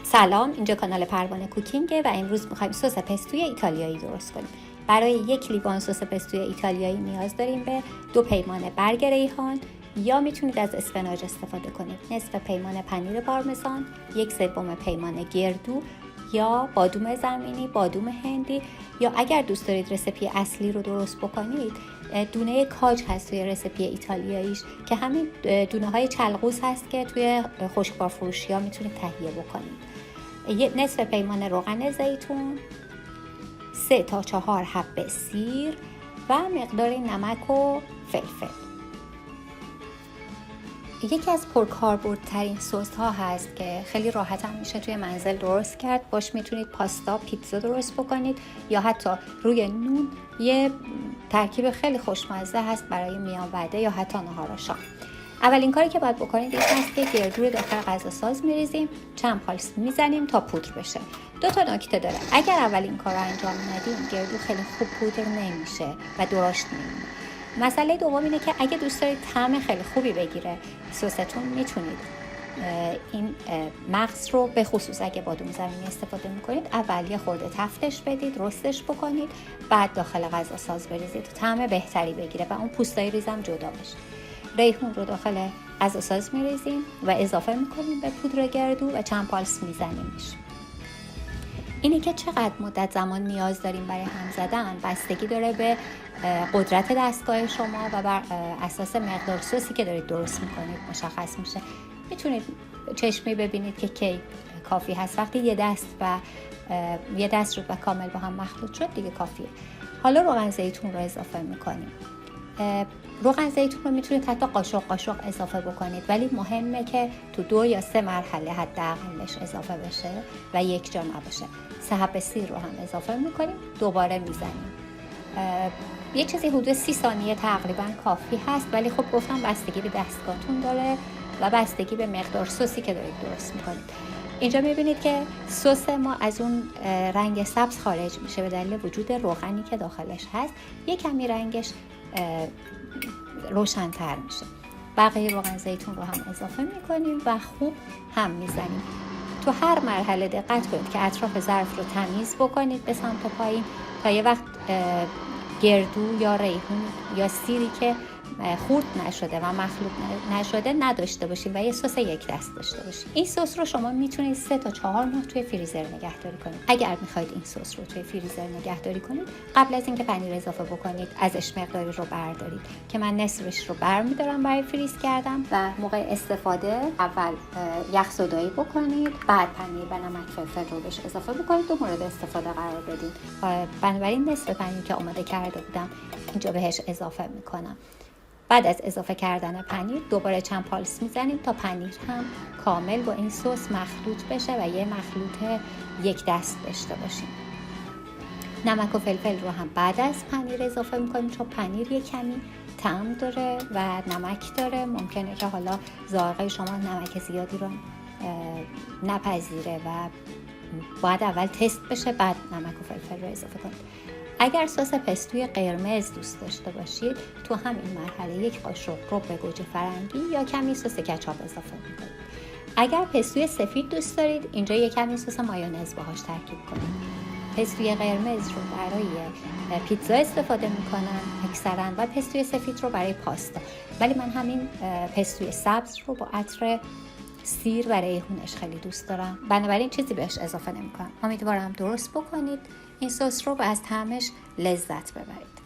سلام، اینجا کانال پروانه کوکینگه و امروز میخوایم سس پستوی ایتالیایی درست کنیم. برای 1 لیوان سس پستوی ایتالیایی نیاز داریم به 2 پیمان برگ ریحان یا میتونید از اسفناج استفاده کنید، نصف پیمان پنیر پارمزان، 1/3 پیمان گردو یا بادوم زمینی، بادوم هندی، یا اگر دوست دارید رسیپی اصلی رو درست بکنید دونه کاج هست توی رسیپی ایتالیاییش که همین دونه های چلقوز هست که توی خشکبار فروشی ها میتونید تهیه بکنید. نصف پیمان روغن زیتون، 3 تا 4 حب سیر و مقدار نمک و فلفل. یکی از پرکاربردترین سس ها هست که خیلی راحت هم میشه توی منزل درست کرد. باش میتونید پاستا، پیتزا درست بکنید یا حتی روی نون. یه ترکیب خیلی خوشمزه هست برای میان وعده یا حتی نهار و شام. اولین کاری که باید بکنید این هست که گردو رو داخل غذا ساز میریزیم، چند پالس میزنیم تا پودر بشه. 2 تا نکته داره. اگر اولین کار رو انجام ندیم گردو خیلی خوب پودر نمیشه و درشت نمیمونه. مسئله دوم اینه که اگه دوست دارید طعم خیلی خوبی بگیره سستون، میتونید این مغز رو به خصوص اگه بادوم زمینی استفاده میکنید اول یه خورده تفتش بدید، رستش بکنید، بعد داخل غذا ساز بریزید طعم بهتری بگیره و اون پوستای ریزم جدا بشه. ریحون رو داخل غذا ساز میریزیم و اضافه میکنیم به پودر گردو و چند پالس میزنیمش. اینی که چقدر مدت زمان نیاز داریم برای هم زدن بستگی داره به قدرت دستگاه شما و بر اساس مقدار سسی که دارید درست میکنید مشخص میشه. میتونید چشمی ببینید که کی کافی هست. وقتی یه دست شد و کامل با هم مخلوط شد دیگه کافیه. حالا روغن زیتون رو اضافه میکنیم. روغن زیتون رو میتونید حتی قاشق اضافه بکنید، ولی مهمه که تو 2 یا 3 مرحله حداقلش اضافه بشه و یک جا نباشه. 3 حب سیر رو هم اضافه میکنیم، دوباره میزنیم. یه چیزی حدود 30 ثانیه تقریبا کافی هست، ولی خب گفتم بستگی به دستگاهتون داره و بستگی به مقدار سسی که دارید درست میکنید. اینجا میبینید که سس ما از اون رنگ سبز خارج میشه به دلیل وجود روغنی که داخلش هست. یه کمی رنگش روشن‌تر میشه. بقیه روغن زیتون رو هم اضافه میکنیم و خوب هم میزنیم. تو هر مرحله دقت کنید که اطراف ظرف رو تمیز بکنید به سمت پایین تا یه وقت گردو یا ریحون یا سیری که خورد نشده و مخلوط نشده نداشته باشیم و یه سس یک دست داشته باشیم. این سس رو شما میتونید 3 تا 4 ماه توی فریزر نگهداری کنید. اگر میخواید این سس رو توی فریزر نگهداری کنید قبل از اینکه پنیر اضافه بکنید ازش مقداری رو بردارید که من نصفش رو برمیدارم برای فریز کردم و موقع استفاده اول یخ‌زدایی بکنید، بعد پنیر و نمک فلفل رو بهش اضافه بکنید و مورد استفاده قرار بدید. بنابراین نصف پنیر که آماده کرده بودم اینجا بهش اضافه میکنم. بعد از اضافه کردن پنیر دوباره چند پالس میزنیم تا پنیر هم کامل با این سس مخلوط بشه و یه مخلوط یک دست داشته باشیم. نمک و فلفل رو هم بعد از پنیر اضافه میکنیم چون پنیر یه کمی طعم داره و نمک داره. ممکنه که حالا ذائقه شما نمک زیادی رو نپذیره و باید اول تست بشه بعد نمک و فلفل رو اضافه کنید. اگر سس پستوی قرمز دوست داشته باشید تو همین مرحله 1 قاشق رب گوجه فرنگی یا کمی سس کچاپ اضافه میکنید. اگر پستوی سفید دوست دارید اینجا یک کمی سس مایونز باهاش ترکیب کنید. پستوی قرمز رو برای پیتزا استفاده میکنن اکثرا و پستوی سفید رو برای پاستا، ولی من همین پستوی سبز رو با عطر سیر و ریحونش خیلی دوست دارم، بنابراین چیزی بهش اضافه نمیکنم. امیدوارم درست بکنید این سس رو و از طعمش لذت ببرید.